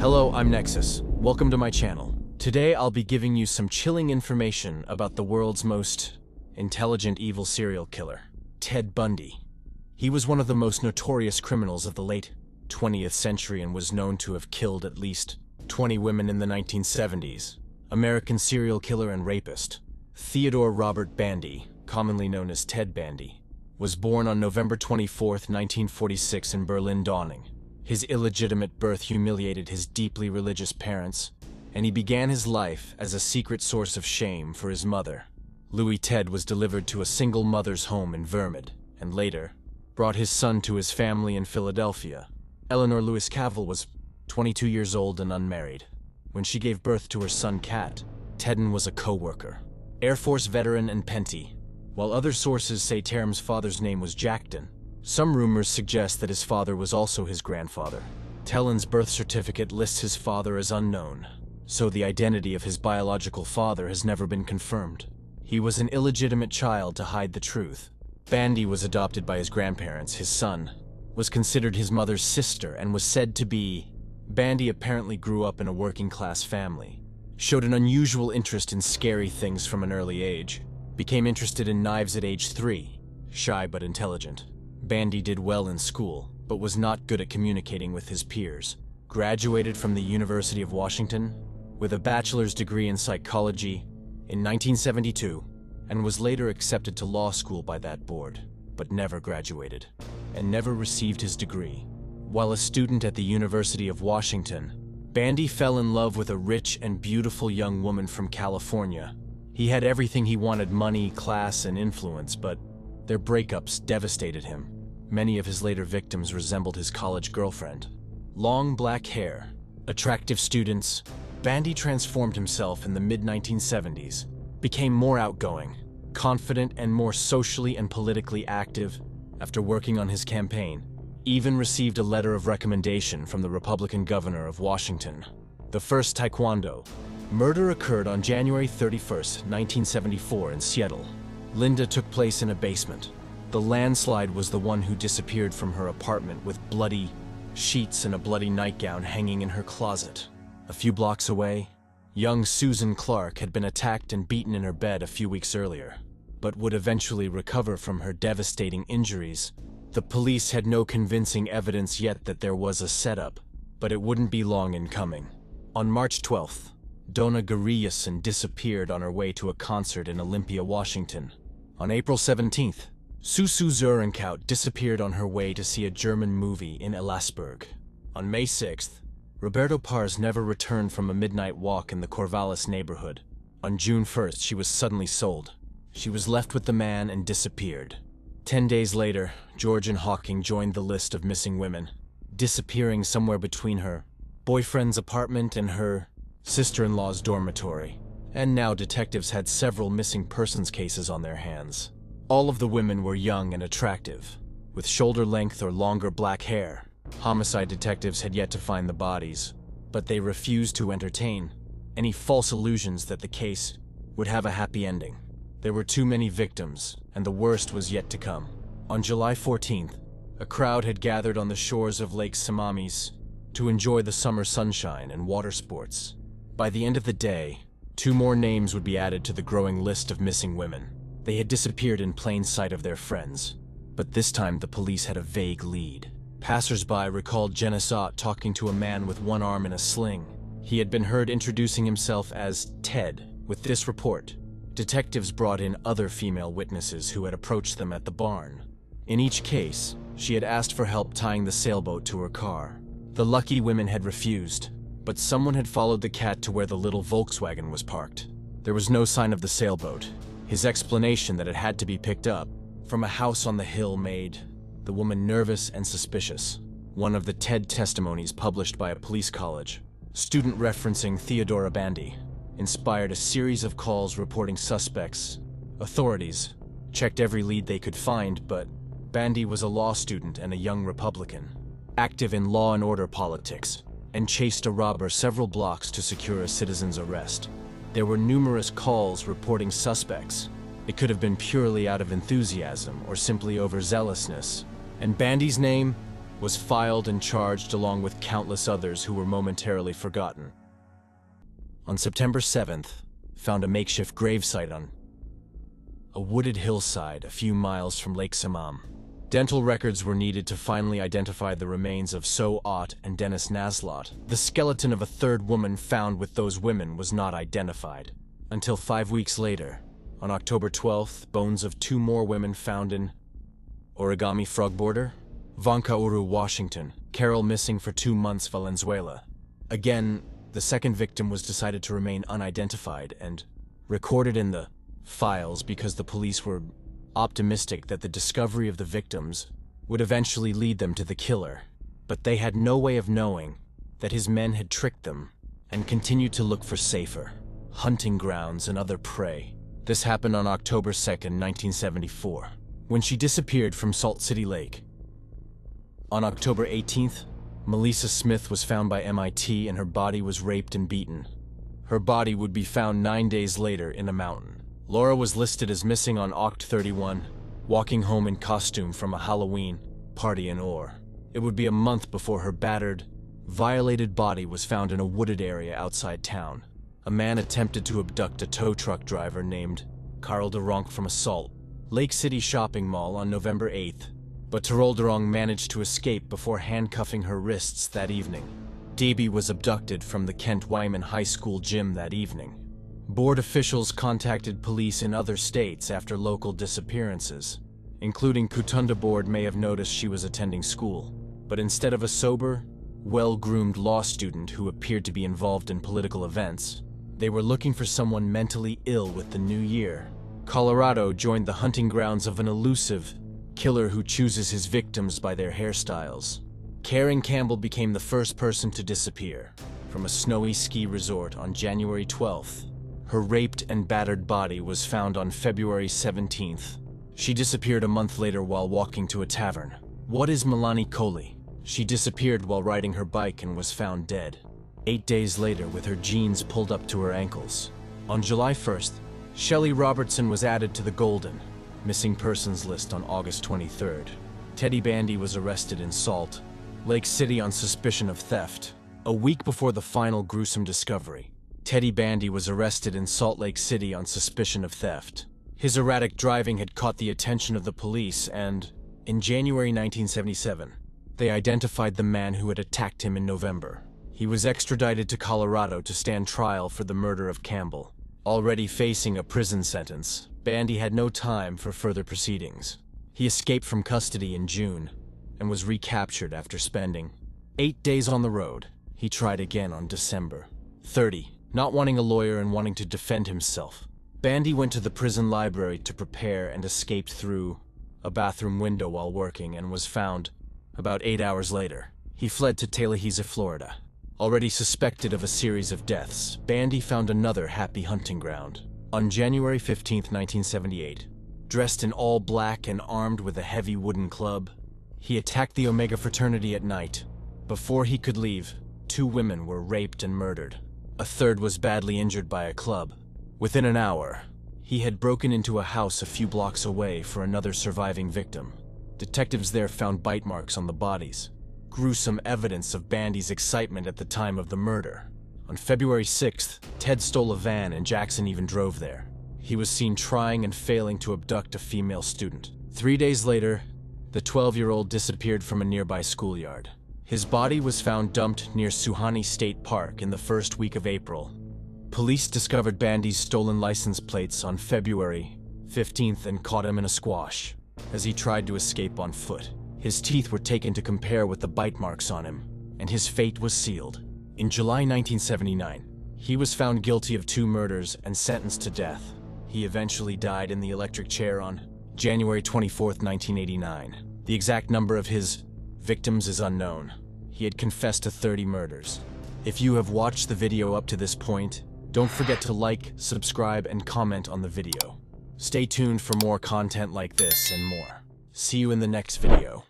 Hello, I'm Nexus. Welcome to my channel. Today I'll be giving you some chilling information about the world's most intelligent evil serial killer, Ted Bundy. He was one of the most notorious criminals of the late 20th century and was known to have killed at least 20 women in the 1970s. American serial killer and rapist, Theodore Robert Bundy, commonly known as Ted Bundy, was born on November 24, 1946 in Berlin-Donau. His illegitimate birth humiliated his deeply religious parents, and he began his life as a secret source of shame for his mother. Louis Ted was delivered to a single mother's home in Vermont, and later brought his son to his family in Philadelphia. Eleanor Lewis Cavell was 22 years old and unmarried. When she gave birth to her son Kat, Tedden was a co-worker, Air Force veteran and Penty. While other sources say Terham's father's name was Jackton, some rumors suggest that his father was also his grandfather. Tellen's birth certificate lists his father as unknown, so the identity of his biological father has never been confirmed. He was an illegitimate child to hide the truth. Bundy was adopted by his grandparents. His son was considered his mother's sister and was said to be. Bundy apparently grew up in a working-class family, showed an unusual interest in scary things from an early age, became interested in knives at age 3, shy but intelligent. Bundy did well in school, but was not good at communicating with his peers. Graduated from the University of Washington with a bachelor's degree in psychology in 1972, and was later accepted to law school by that board, but never graduated, and never received his degree. While a student at the University of Washington, Bundy fell in love with a rich and beautiful young woman from California. He had everything he wanted: money, class, and influence, but their breakups devastated him. Many of his later victims resembled his college girlfriend. Long black hair, attractive students. Bundy transformed himself in the mid-1970s, became more outgoing, confident, and more socially and politically active after working on his campaign. Even received a letter of recommendation from the Republican governor of Washington. The first Taekwondo murder occurred on January 31, 1974 in Seattle. Linda took place in a basement. The landslide was the one who disappeared from her apartment with bloody sheets and a bloody nightgown hanging in her closet. A few blocks away, young Susan Clark had been attacked and beaten in her bed a few weeks earlier, but would eventually recover from her devastating injuries. The police had no convincing evidence yet that there was a setup, but it wouldn't be long in coming. On March 12th, Donna Gariason disappeared on her way to a concert in Olympia, Washington. On April 17th, Susu Zurenkout disappeared on her way to see a German movie in Elasburg. On May 6th, Roberto Pars never returned from a midnight walk in the Corvallis neighborhood. On June 1st, she was suddenly sold. She was left with the man and disappeared. 10 days later, Georgian Hawking joined the list of missing women, disappearing somewhere between her boyfriend's apartment and her sister-in-law's dormitory. And now detectives had several missing persons cases on their hands. All of the women were young and attractive, with shoulder-length or longer black hair. Homicide detectives had yet to find the bodies, but they refused to entertain any false illusions that the case would have a happy ending. There were too many victims, and the worst was yet to come. On July 14th, a crowd had gathered on the shores of Lake Samamis to enjoy the summer sunshine and water sports. By the end of the day, 2 more names would be added to the growing list of missing women. They had disappeared in plain sight of their friends, but this time the police had a vague lead. Passers-by recalled Genesat talking to a man with one arm in a sling. He had been heard introducing himself as Ted. With this report, detectives brought in other female witnesses who had approached them at the barn. In each case, she had asked for help tying the sailboat to her car. The lucky women had refused, but someone had followed the cat to where the little Volkswagen was parked. There was no sign of the sailboat. His explanation that it had to be picked up from a house on the hill made the woman nervous and suspicious. One of the Ted testimonies published by a police college student referencing Theodora Bundy inspired a series of calls reporting suspects. Authorities checked every lead they could find, but Bundy was a law student and a young Republican, active in law and order politics, and chased a robber several blocks to secure a citizen's arrest. There were numerous calls reporting suspects. It could have been purely out of enthusiasm or simply overzealousness. And Bundy's name was filed and charged along with countless others who were momentarily forgotten. On September 7th, found a makeshift gravesite on a wooded hillside a few miles from Lake Samam. Dental records were needed to finally identify the remains of So Ott and Dennis Naslot. The skeleton of a third woman found with those women was not identified. Until 5 weeks later, on October 12th, bones of 2 more women found in Origami Frog Border, Vancauru, Washington. Carol missing for 2 months, Valenzuela. Again, the second victim was decided to remain unidentified and recorded in the files because the police were optimistic that the discovery of the victims would eventually lead them to the killer. But they had no way of knowing that his men had tricked them and continued to look for safer hunting grounds and other prey. This happened on October 2nd, 1974, when she disappeared from Salt City Lake. On October 18th, Melissa Smith was found by MIT and her body was raped and beaten. Her body would be found 9 days later in a mountain. Laura was listed as missing on Oct 31, walking home in costume from a Halloween party in Orr. It would be a month before her battered, violated body was found in a wooded area outside town. A man attempted to abduct a tow truck driver named Carl DeRonk from a Salt Lake City shopping mall on November 8th. But Terol Derong managed to escape before handcuffing her wrists that evening. Debbie was abducted from the Kent Wyman High School gym that evening. Board officials contacted police in other states after local disappearances, including Kutunda Board may have noticed she was attending school. But instead of a sober, well-groomed law student who appeared to be involved in political events, they were looking for someone mentally ill with the new year. Colorado joined the hunting grounds of an elusive killer who chooses his victims by their hairstyles. Karen Campbell became the first person to disappear from a snowy ski resort on January 12th. Her raped and battered body was found on February 17th. She disappeared a month later while walking to a tavern. What is Melanie Coley? She disappeared while riding her bike and was found dead 8 days later with her jeans pulled up to her ankles. On July 1st, Shelley Robertson was added to the Golden missing persons list on August 23rd. Ted Bundy was arrested in Salt Lake City on suspicion of theft. A week before the final gruesome discovery, Ted Bundy was arrested in Salt Lake City on suspicion of theft. His erratic driving had caught the attention of the police and, in January 1977, they identified the man who had attacked him in November. He was extradited to Colorado to stand trial for the murder of Campbell. Already facing a prison sentence, Bundy had no time for further proceedings. He escaped from custody in June and was recaptured after spending 8 days on the road. He tried again on December 30. Not wanting a lawyer and wanting to defend himself, Bundy went to the prison library to prepare and escaped through a bathroom window while working and was found about 8 hours later. He fled to Tallahassee, Florida. Already suspected of a series of deaths, Bundy found another happy hunting ground. On January 15, 1978, dressed in all black and armed with a heavy wooden club, he attacked the Omega fraternity at night. Before he could leave, 2 women were raped and murdered. A third was badly injured by a club. Within an hour, he had broken into a house a few blocks away for another surviving victim. Detectives there found bite marks on the bodies, gruesome evidence of Bundy's excitement at the time of the murder. On February 6th, Ted stole a van and Jackson even drove there. He was seen trying and failing to abduct a female student. 3 days later, the 12-year-old disappeared from a nearby schoolyard. His body was found dumped near Suhani State Park in the first week of April. Police discovered Bundy's stolen license plates on February 15th and caught him in a squash as he tried to escape on foot. His teeth were taken to compare with the bite marks on him, and his fate was sealed. In July 1979, he was found guilty of 2 murders and sentenced to death. He eventually died in the electric chair on January 24, 1989. The exact number of his victims is unknown. He had confessed to 30 murders. If you have watched the video up to this point, don't forget to like, subscribe, and comment on the video. Stay tuned for more content like this and more. See you in the next video.